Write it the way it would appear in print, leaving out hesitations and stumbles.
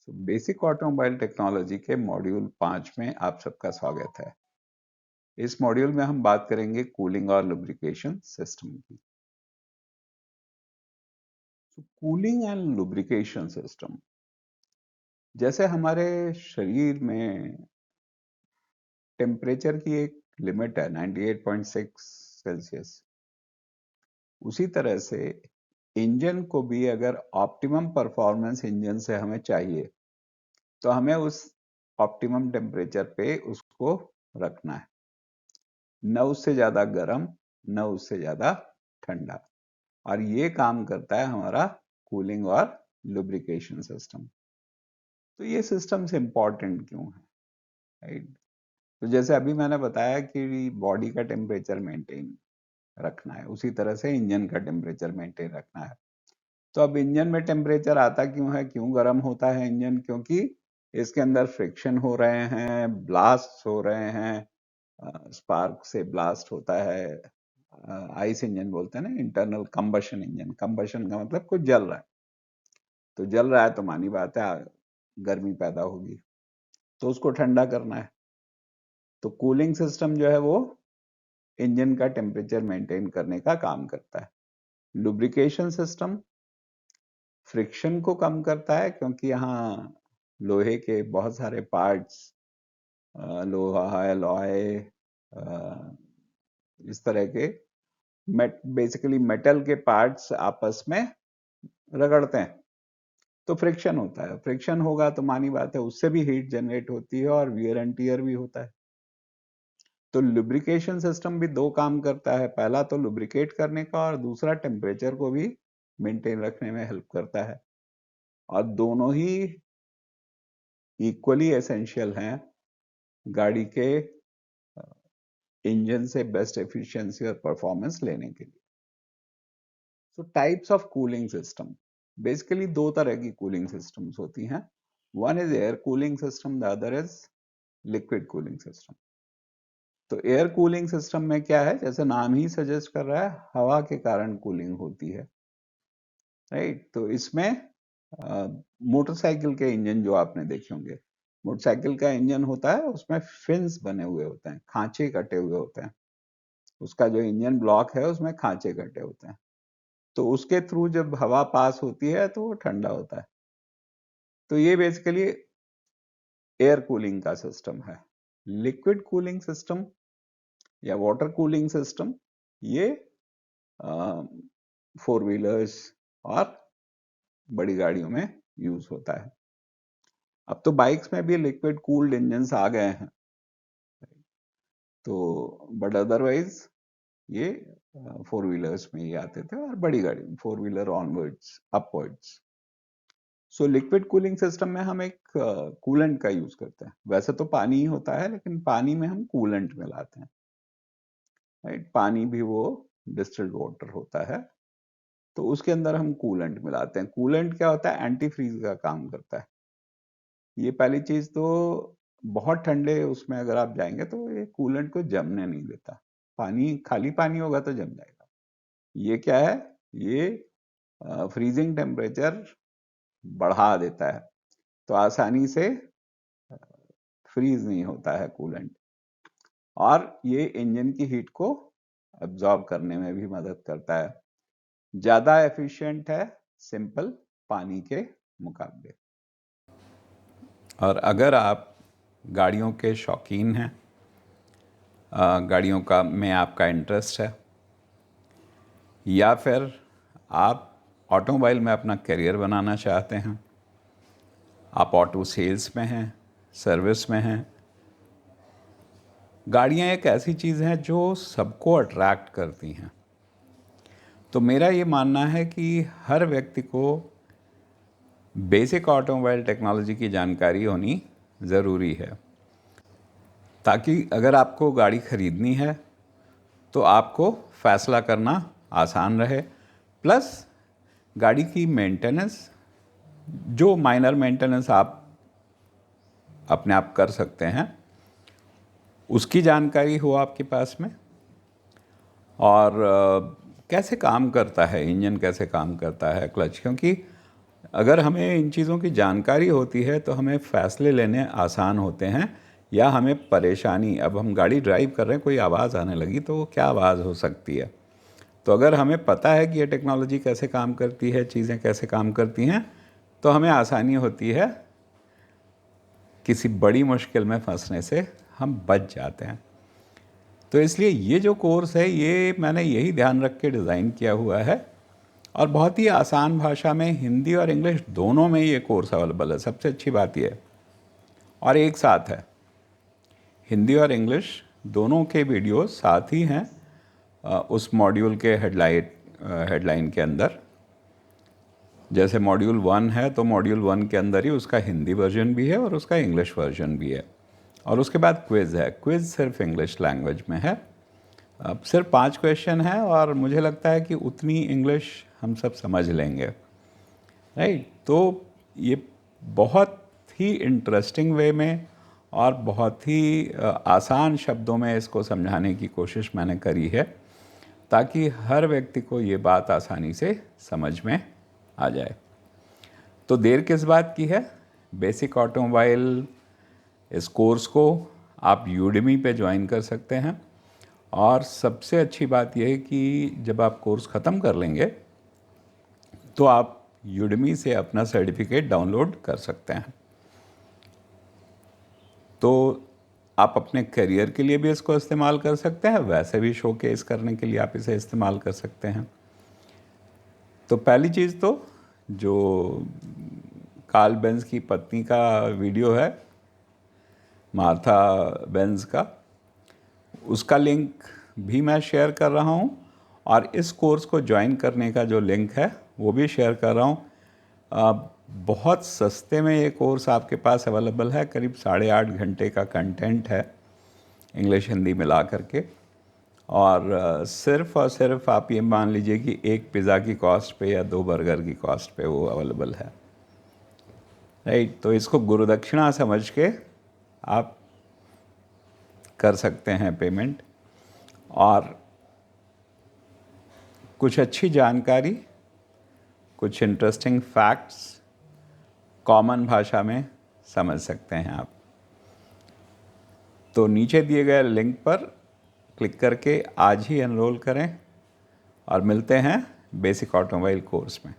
Basic automobile technology के module 5 में आप सबका स्वागत है। इस मॉड्यूल में हम बात करेंगे कूलिंग और लुब्रिकेशन सिस्टम की। कूलिंग एंड लुब्रिकेशन सिस्टम, जैसे हमारे शरीर में टेम्परेचर की एक लिमिट है 98.6 सेल्सियस, उसी तरह से इंजन को भी अगर ऑप्टिमम परफॉर्मेंस इंजन से हमें चाहिए तो हमें उस ऑप्टिमम टेम्परेचर पे उसको रखना है, न उससे ज्यादा गर्म न उससे ज्यादा ठंडा। और ये काम करता है हमारा कूलिंग और लुब्रिकेशन सिस्टम। तो ये सिस्टम्स इंपॉर्टेंट क्यों है, राइट? तो जैसे अभी मैंने बताया कि बॉडी का टेम्परेचर मेंटेन रखना है, उसी तरह से इंजन का टेम्परेचर मेंटेन रखना है। तो अब इंजन में टेम्परेचर आता क्यों है, क्यों गर्म होता है इंजन? क्योंकि इसके अंदर फ्रिक्शन हो रहे हैं, ब्लास्ट हो रहे हैं, स्पार्क से ब्लास्ट होता है। आइस इंजन बोलते हैं ना, इंटरनल कंबशन इंजन। कंबशन का मतलब कुछ जल रहा है, तो जल रहा है तो मानी बात है गर्मी पैदा होगी, तो उसको ठंडा करना है। तो कूलिंग सिस्टम जो है वो इंजन का टेम्परेचर मेंटेन करने का काम करता है। लुब्रिकेशन सिस्टम फ्रिक्शन को कम करता है, क्योंकि यहाँ लोहे के बहुत सारे पार्ट्स, लोहा, एलॉय, इस तरह के बेसिकली मेटल के पार्ट्स आपस में रगड़ते हैं, तो फ्रिक्शन होता है। फ्रिक्शन होगा तो मानी बात है उससे भी हीट जनरेट होती है और वियर एंड टियर भी होता है। तो लुब्रिकेशन सिस्टम भी दो काम करता है, पहला तो लुब्रिकेट करने का और दूसरा टेम्परेचर को भी मेंटेन रखने में हेल्प करता है। और दोनों ही इक्वली एसेंशियल हैं गाड़ी के इंजन से बेस्ट एफिशिएंसी और परफॉर्मेंस लेने के लिए। सो types of cooling system, basically दो तरह की कूलिंग सिस्टम्स होती हैं। One is air cooling system, the other is liquid cooling system. तो एयर कूलिंग सिस्टम में क्या है, जैसे नाम ही सजेस्ट कर रहा है, हवा के कारण कूलिंग होती है, राइट? तो इसमें मोटरसाइकिल के इंजन जो आपने देखे होंगे, मोटरसाइकिल का इंजन होता है, उसमें फिन्स बने हुए होते हैं, खांचे कटे हुए होते हैं। उसका जो इंजन ब्लॉक है उसमें खांचे कटे होते हैं, तो उसके थ्रू जब हवा पास होती है तो वो ठंडा होता है। तो ये बेसिकली एयर कूलिंग का सिस्टम है। लिक्विड कूलिंग सिस्टम या वाटर कूलिंग सिस्टम, ये 4 व्हीलर्स और बड़ी गाड़ियों में यूज होता है। अब तो बाइक्स में भी लिक्विड कूल्ड इंजन्स आ गए हैं, तो बट अदरवाइज ये 4 व्हीलर्स में ही आते थे और बड़ी गाड़ी 4 wheeler onwards upwards. So liquid cooling system में हम एक कूलेंट का यूज करते हैं। वैसे तो पानी ही होता है, लेकिन पानी में हम कूलेंट मिलाते हैं, राइट? पानी भी वो डिस्टिल्ड वाटर होता है, तो उसके अंदर हम कूलेंट मिलाते हैं। कूलेंट क्या होता है? एंटी फ्रीज का काम करता है। ये पहली चीज तो, बहुत ठंडे उसमें अगर आप जाएंगे तो ये कूलेंट को जमने नहीं देता। पानी, खाली पानी होगा तो जम जाएगा। ये क्या है, ये फ्रीजिंग टेम्परेचर बढ़ा देता है, तो आसानी से फ्रीज नहीं होता है कूलेंट। और ये इंजन की हीट को अब्जॉर्ब करने में भी मदद करता है। ज्यादा एफिशिएंट है सिंपल पानी के मुकाबले। और अगर आप गाड़ियों के शौकीन हैं, गाड़ियों का में आपका इंटरेस्ट है, या फिर आप ऑटोमोबाइल में अपना करियर बनाना चाहते हैं, आप ऑटो सेल्स में हैं, सर्विस में हैं, गाड़ियाँ एक ऐसी चीज़ हैं जो सबको अट्रैक्ट करती हैं। तो मेरा ये मानना है कि हर व्यक्ति को बेसिक ऑटोमोबाइल टेक्नोलॉजी की जानकारी होनी ज़रूरी है, ताकि अगर आपको गाड़ी खरीदनी है तो आपको फैसला करना आसान रहे। प्लस गाड़ी की मेंटेनेंस, जो माइनर मेंटेनेंस आप अपने आप कर सकते हैं, उसकी जानकारी हो आपके पास में। और कैसे काम करता है इंजन, कैसे काम करता है क्लच, क्योंकि अगर हमें इन चीज़ों की जानकारी होती है तो हमें फ़ैसले लेने आसान होते हैं, या हमें परेशानी, अब हम गाड़ी ड्राइव कर रहे हैं, कोई आवाज़ आने लगी तो वो क्या आवाज़ हो सकती है, तो अगर हमें पता है कि ये टेक्नोलॉजी कैसे काम करती है, चीज़ें कैसे काम करती हैं, तो हमें आसानी होती है, किसी बड़ी मुश्किल में फंसने से हम बच जाते हैं। तो इसलिए ये जो कोर्स है, ये मैंने यही ध्यान रख के डिज़ाइन किया हुआ है, और बहुत ही आसान भाषा में, हिंदी और इंग्लिश दोनों में ये कोर्स अवेलेबल है। सबसे अच्छी बात ये है, और एक साथ है, हिंदी और इंग्लिश दोनों के वीडियो साथ ही हैं उस मॉड्यूल के हेडलाइन के अंदर। जैसे मॉड्यूल 1 है तो मॉड्यूल 1 के अंदर ही उसका हिंदी वर्जन भी है और उसका इंग्लिश वर्जन भी है, और उसके बाद क्विज़ है। क्विज़ सिर्फ इंग्लिश लैंग्वेज में है। अब सिर्फ 5 क्वेश्चन है, और मुझे लगता है कि उतनी इंग्लिश हम सब समझ लेंगे, राइट। तो ये बहुत ही इंटरेस्टिंग वे में और बहुत ही आसान शब्दों में इसको समझाने की कोशिश मैंने करी है, ताकि हर व्यक्ति को ये बात आसानी से समझ में आ जाए। तो देर किस बात की है, बेसिक ऑटोमोबाइल इस कोर्स को आप यूडेमी पे ज्वाइन कर सकते हैं, और सबसे अच्छी बात यह है कि जब आप कोर्स ख़त्म कर लेंगे तो आप यूडेमी से अपना सर्टिफिकेट डाउनलोड कर सकते हैं। तो आप अपने करियर के लिए भी इसको इस्तेमाल कर सकते हैं, वैसे भी शोकेस करने के लिए आप इसे इस्तेमाल कर सकते हैं। तो पहली चीज़ तो जो कार्ल बेंज की पत्नी का वीडियो है, मार्था बेंज का, उसका लिंक भी मैं शेयर कर रहा हूँ, और इस कोर्स को ज्वाइन करने का जो लिंक है वो भी शेयर कर रहा हूँ। बहुत सस्ते में ये कोर्स आपके पास अवेलेबल है, करीब 8.5 घंटे का कंटेंट है, इंग्लिश हिंदी मिला करके, और सिर्फ और सिर्फ आप ये मान लीजिए कि एक पिज़्ज़ा की कॉस्ट पे या 2 बर्गर की कॉस्ट पे वो अवेलेबल है, राइट। तो इसको गुरुदक्षिणा समझ के आप कर सकते हैं पेमेंट, और कुछ अच्छी जानकारी, कुछ इंटरेस्टिंग फैक्ट्स कॉमन भाषा में समझ सकते हैं आप। तो नीचे दिए गए लिंक पर क्लिक करके आज ही एनरोल करें, और मिलते हैं बेसिक ऑटोमोबाइल कोर्स में।